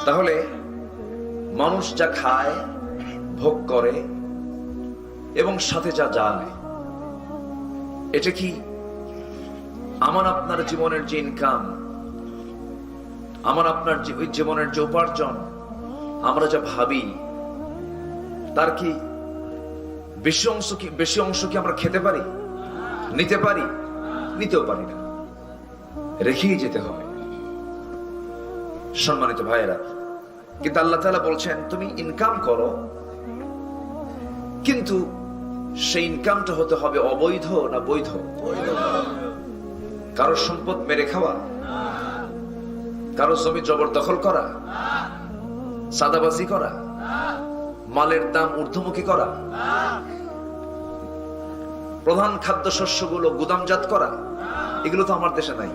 তাহলে মানুষ যা খায়, ভোগ করে এবং সাথে যা যায়, এটা কি আমার আপনার জীবনের যে ইনকাম, আমার আপনার জীবনের যে উপার্জন, আমরা যা ভাবি, তার কি বেশি অংশ কি আমরা খেতে পারি, নিতে পারি? নিতেও পারি না, রেখেই যেতে হবে। সম্মানিত ভাইয়েরা, কিন্তু আল্লাহ তাআলা বলছেন তুমি ইনকাম করো, কিন্তু সেই ইনকামটা হতে হবে অবৈধ না বৈধ? কারো সম্পদ মেরে খাওয়া, কারো জমি জবরদখল করা, সাদাবাজি করা, মালের দাম ঊর্ধ্বমুখী করা, প্রধান খাদ্যশস্যগুলো গুদামজাত করা, এগুলো তো আমার দেশে নাই।